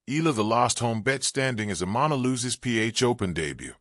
Eala the last home bet standing as Emana loses PH Open debut.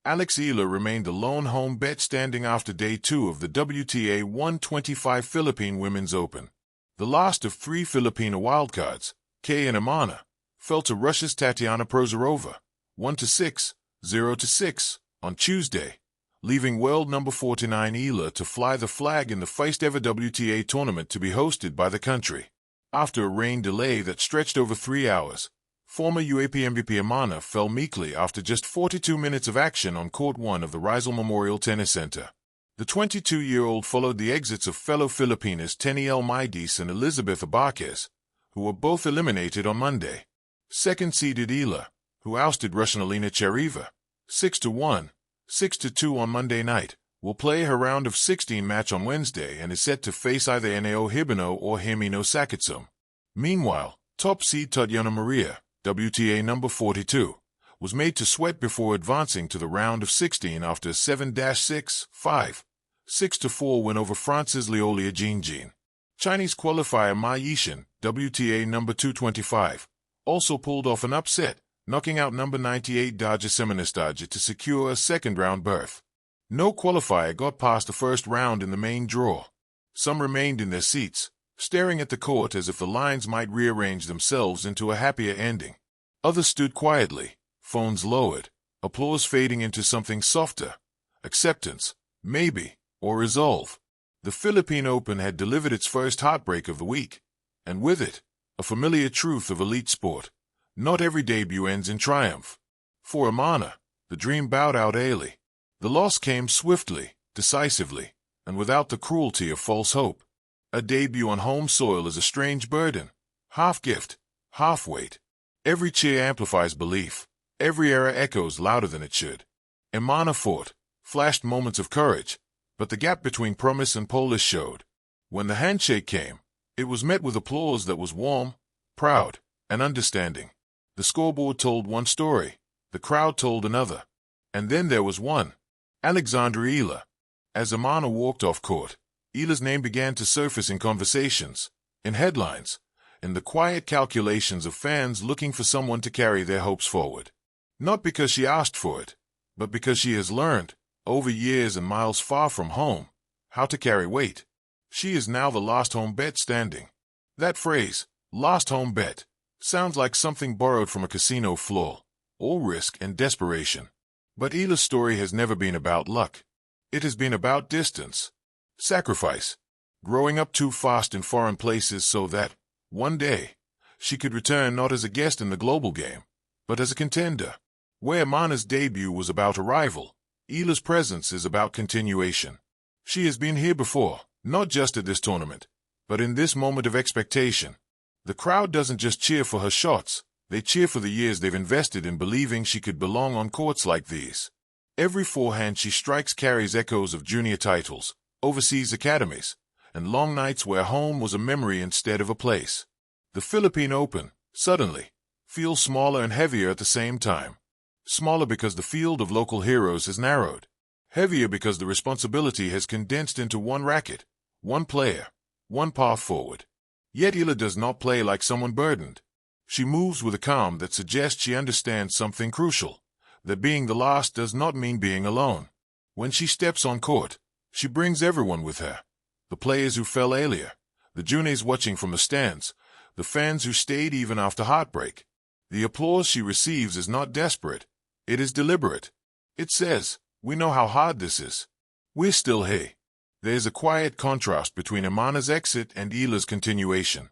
Alex Eala remained the lone home bet standing after Day 2 of the WTA 125 Philippine Women's Open. The last of 3 Filipino wildcards, Kay and Emana, fell to Russia's Tatiana Prozorova, 1-6, 0-6, on Tuesday, leaving world number 49 Eala to fly the flag in the first-ever WTA tournament to be hosted by the country. After a rain delay that stretched over 3 hours, former UAP MVP Emana fell meekly after just 42 minutes of action on Court 1 of the Rizal Memorial Tennis Center. The 22-year-old followed the exits of fellow Filipinas Teniel Maidis and Elizabeth Abaquez, who were both eliminated on Monday. Second-seeded Eala, who ousted Russian Elena Chereva, 6-1, 6-2 on Monday night, will play her round of 16 match on Wednesday and is set to face either Nao Hibino or Himino Sakitsum. Meanwhile, top seed Tatiana Maria, WTA number 42, was made to sweat before advancing to the round of 16 after a 7-6, 5, 6-4 win over France's Leolia Jean. Chinese qualifier Ma Yixin, WTA number 225, also pulled off an upset, knocking out number 98 Daja Seminastaja to secure a second-round berth. No qualifier got past the first round in the main draw. Some remained in their seats, staring at the court as if the lines might rearrange themselves into a happier ending. Others stood quietly, phones lowered, applause fading into something softer, acceptance, maybe, or resolve. The Philippine Open had delivered its first heartbreak of the week, and with it, a familiar truth of elite sport. Not every debut ends in triumph. For Emana, the dream bowed out early. The loss came swiftly, decisively, and without the cruelty of false hope. A debut on home soil is a strange burden, half gift, half weight. Every cheer amplifies belief. Every error echoes louder than it should. Emana fought, flashed moments of courage, but the gap between promise and polish showed. When the handshake came, it was met with applause that was warm, proud, and understanding. The scoreboard told one story, the crowd told another. And then there was one, Alexander Eala. As Emana walked off court, Eala's name began to surface in conversations, in headlines, in the quiet calculations of fans looking for someone to carry their hopes forward. Not because she asked for it, but because she has learned, over years and miles far from home, how to carry weight. She is now the last home bet standing. That phrase, last home bet, sounds like something borrowed from a casino floor, all risk and desperation. But Eala's story has never been about luck. It has been about distance, sacrifice, growing up too fast in foreign places so that, one day, she could return not as a guest in the global game, but as a contender. Where Emana's debut was about arrival, Eala's presence is about continuation. She has been here before, not just at this tournament, but in this moment of expectation. The crowd doesn't just cheer for her shots, they cheer for the years they've invested in believing she could belong on courts like these. Every forehand she strikes carries echoes of junior titles, overseas academies, and long nights where home was a memory instead of a place. The Philippine Open, suddenly, feels smaller and heavier at the same time. Smaller because the field of local heroes has narrowed. Heavier because the responsibility has condensed into one racket, one player, one path forward. Yet Eala does not play like someone burdened. She moves with a calm that suggests she understands something crucial, that being the last does not mean being alone. When she steps on court, she brings everyone with her. The players who fell earlier, the juniors watching from the stands, the fans who stayed even after heartbreak. The applause she receives is not desperate, it is deliberate. It says, we know how hard this is. We're still here. There is a quiet contrast between Emana's exit and Eala's continuation.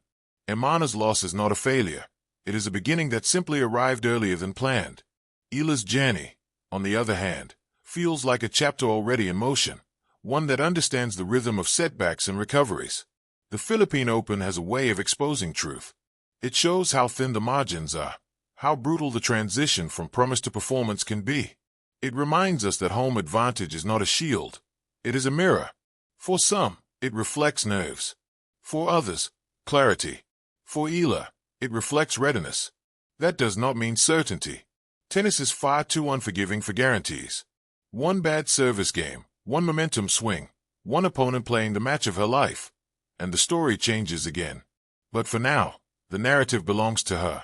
Emana's loss is not a failure. It is a beginning that simply arrived earlier than planned. Eala's journey, on the other hand, feels like a chapter already in motion, one that understands the rhythm of setbacks and recoveries. The Philippine Open has a way of exposing truth. It shows how thin the margins are, how brutal the transition from promise to performance can be. It reminds us that home advantage is not a shield. It is a mirror. For some, it reflects nerves. For others, clarity. For Eala, it reflects readiness. That does not mean certainty. Tennis is far too unforgiving for guarantees. One bad service game, one momentum swing, one opponent playing the match of her life, and the story changes again. But for now, the narrative belongs to her.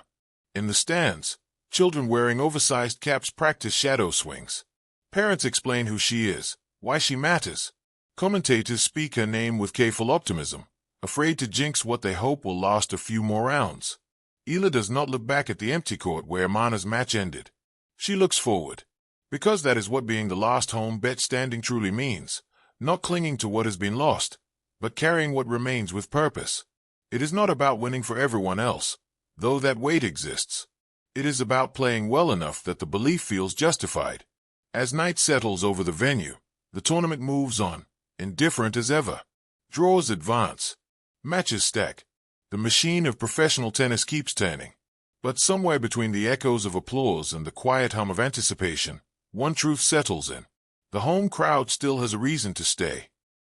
In the stands, children wearing oversized caps practice shadow swings. Parents explain who she is, why she matters. Commentators speak her name with careful optimism, afraid to jinx what they hope will last a few more rounds. Eala does not look back at the empty court where Emana's match ended. She looks forward. Because that is what being the last home bet standing truly means, not clinging to what has been lost, but carrying what remains with purpose. It is not about winning for everyone else, though that weight exists. It is about playing well enough that the belief feels justified. As night settles over the venue, the tournament moves on, indifferent as ever. Draws advance. Matches stack. The machine of professional tennis keeps turning. But somewhere between the echoes of applause and the quiet hum of anticipation, one truth settles in. The home crowd still has a reason to stay.